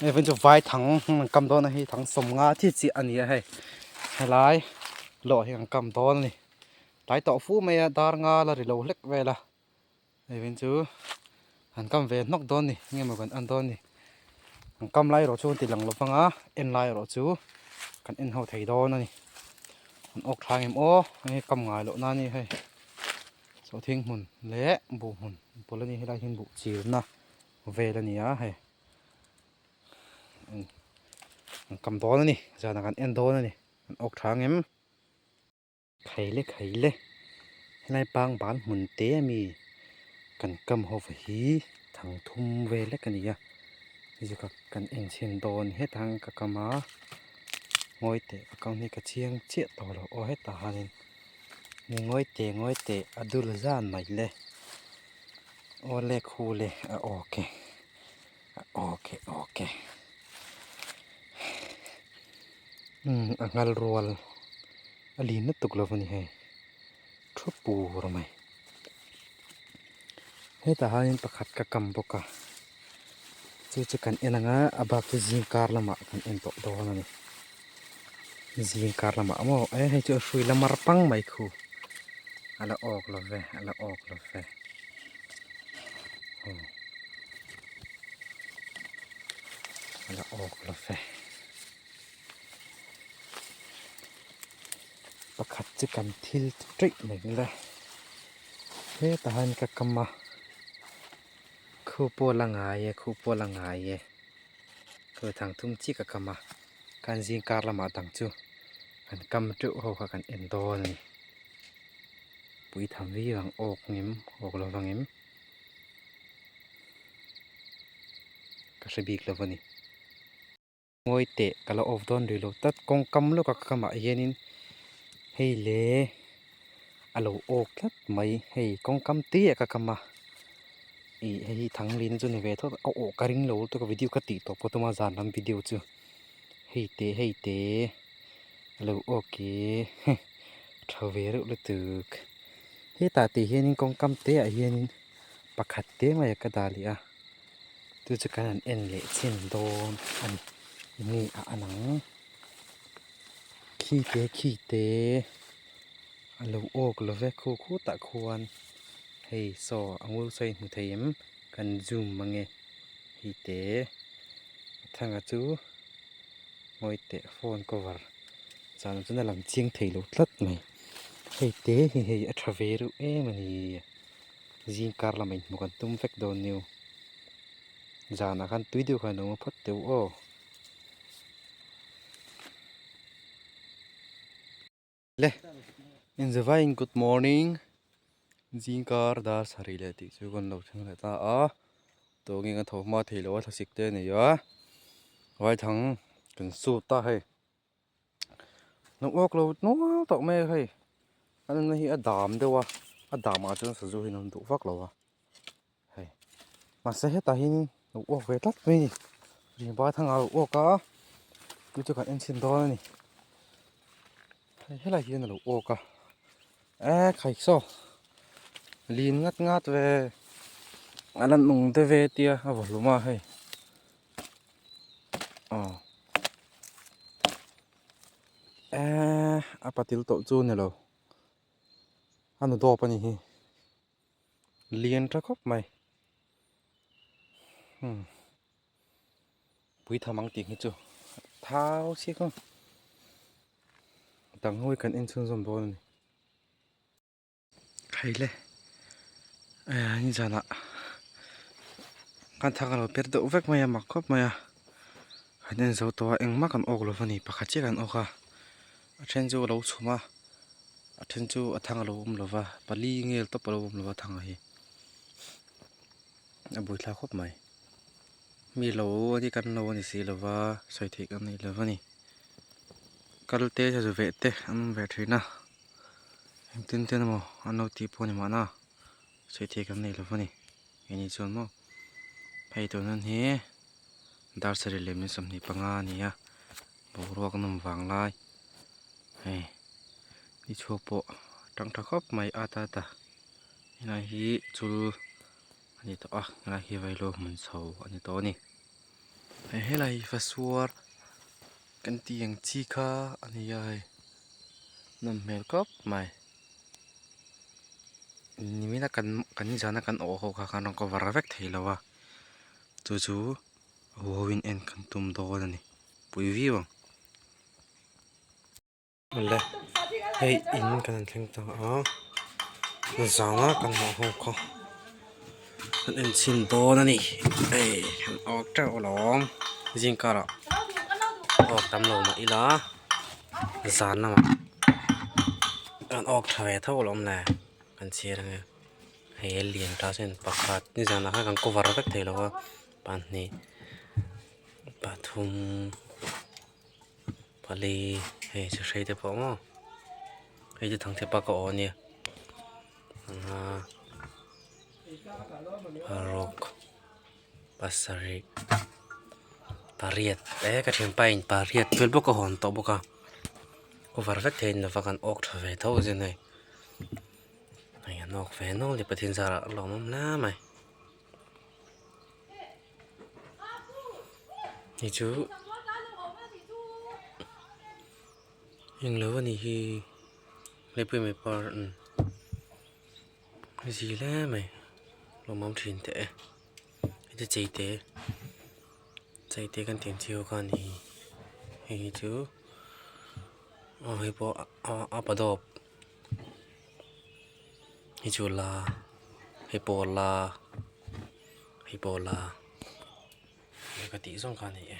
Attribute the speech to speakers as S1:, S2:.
S1: นี่เป็นจะไว้ถังกำต้นให้ถังสมงาที่จีอันนี้ให้หลายหล่อให้กำต้นนี่หลายต่อฟูไม่ดารงาละหรือเราเล็กเวละนี่เป็นจูหันกำเวนอกต้นนี่เงี้ยเหมือนกันอันต้นนี่กำไรเราชูติดหลังเราฟังอ่ะเอ็นไลเราชูกันเอ็นเขาไทยดอนนี่มันออกทางเอ็มโอนี่กำง่ายเราหน้านี่ให้โซทิ้งหุ่นเละบุหุ่นพลนี่ให้ได้หินบุจีนนะเวละนี่อ่ะให้กำต้นนี่จะนักกันเอ็นโดนนี่มันออกทางเอ็มไข่เล็กให้ได้ปางบ้านหุ่นเตะมีกันกำหัวหีทางทุ่มเวเล็กกันนี่อ่ะนี่จะกันเอ็นเชียนโดนให้ทางกะมางอยเตะกังนี่กระเชียงเชี่ยต่อเราโอ้ให้ตาเนี่ยนี่งอยเตะอดุลจานใหม่เลยโอ้เล็กคูเลยโอเคอังลรัวอลีนตุกลวันนี้ให้ทุบปูหรือไม่ให้ตาเนี่ยประคัดกะกำปกะจะกันเอ็นงะอาบักจะจิงการละมากันเอ็นตกโดนนี่จิงการละมาโม่ให้เจอช่วยละมารปังไม่คู่อะไรออกละเว้อะไรออกละเว้อะไรออกละเว้ประคัดจะกันทิลทริกเหมือนเลยเฮ้ตาหันกะกำมาคู่ปวดละงายคือทางทุ่มจีกะกำมาการจิงการละมาดังจูอันกำจุเขากันเอ็นโดนี่ปุยทำวิวังออกเงี้มออกละวังเงี้มก็สบีกละวันนี้งอยเตะกะละออกโดนดูโลตัดกงกำลูกกะกำมาเย็นินให้เล่อะโลออกทัดไม่ให้กงกำเตี้ยกะกำมาให้ทางลินจูนี่เวทเอาออกกระริงโลตัวก็วิดีโอกติตัวพอตัวมาจานทำวิดีโอจูให้เตะอะโลโอเคทเวรุลตึกให้ตาตีเฮนินกงกำเตี้ยเฮนินประคัดเตี้ยมาอยากกระดาลีอ่ะตัวจะการเอ็นเละเช่นโดนอันนี่อันนังขี้เตะอันลูกโอกลูกเวกคู่ตะควรให้สออังวุ้ใส่มือเทียมกันจุ่มมังเงให้เตะทางอาจูงอยเตะโฟนกวาร์จานจุนลำเชียงเทลุตัดไหมให้เตะให้อัตราเวรุมันนี่จิงการละมันมุกันตุ้มเฟกโดนนิวจานักันตุยดูกันน้องพัดเตียวโอเล่ in the vine good morning จิงการดาสารีเลติจุกันเราทั้งหลายตาตัวงี้กันทอมาเทลว่าทักษิกเตนี่ยะไว้ทั้งกันสู้ตาให้น้องออกเราโน้ตอกแม่ให้อันนั้นให้อดามเดียววะอดามมาจนสุดให้น้องดูฟักเราวะให้มาเสียตาหินน้องออกเวทัดไม่นี่เรียนบ้าทั้งเอาออกก็กูจะกันเอ็นชินดอนนี่ให้ไรที่นั่นน้องออกก็ใครซ้อลีนงัดเวอันนั้นนุ่งเตเวเตียเอาบอกรู้มาให้อาปาติลโตจูนเนี่ยเราอันนู้นตัวปนี่เลียนตะคบไหมปุยทำมังติงให้จูเท้าเชี่ยก็ตั้งห้อยกันเอ็นซุนสมบูรณ์ใครเลยนี่จานะการทางเราเปิดตัวเวกมาอย่ามักคบมาอย่าให้เดินสู่ตัวเองมากันออกเลยวันนี้ปะคัดเชี่ยกันออกค่ะเช่นจูเราชูมาเช่นจูทางเราเลยว่าปลีเงี้ยตัวเราเลยว่าทางอะไรบุยลาคบไหมมีเราที่กันเรานี่สิเลยว่าใส่ถิกันนี่เลยวันนี้กัลเตจะเวทเตอันนั้นเวทที่น่ะเต้นมั้งอันนู้นที่พูดนี่มาน่ะใส่ถิกันนี่เลยวันนี้อันนี้ส่วนมั้งไปตัวนั้นเฮ้ดาร์สเรเลมิสมนิปังอานี่อะบอกรัวกันน้ำวางไล่นี่ชัวโปตั้งตะคบไม่อาตานี่นายฮีจูอันนี้ตัวนี่นายฮีไวโลมันโซอันนี้ตัวนี้ helai fasuar kan tiang chi kha ani ai nam mel kop mai nimina kan jana kan o ho kha kan ko varavek theilawa chu win en kan tum do ani pui vi wang le hei in kan thleng ta a zanga kan ho kho kan en sin do ani ei kan ok ta olom jingkara ok tam lo ma ila zan na ma kan ok thave tho olom le kan cher nge hei lian ta sen pakhat ni jana kha kan cover vek theilawa pan ni pathum pali hei se sei te po mo hei te thang te pa ko oni Parok Pasari Pariat ka thim pain pariat vel bo ko hon to bo ka ko var vek thein la vakan ok thave tho je nei ai nok ve no le pathin sara lom na mai ni chu ing lo ni hi le pe me par gì lẽ mày lo mong thìn tệ cái chạy tệ cần tiền chiều con thì chứ hay bộ áp đột hay chú là hay bộ là cái tí xong con này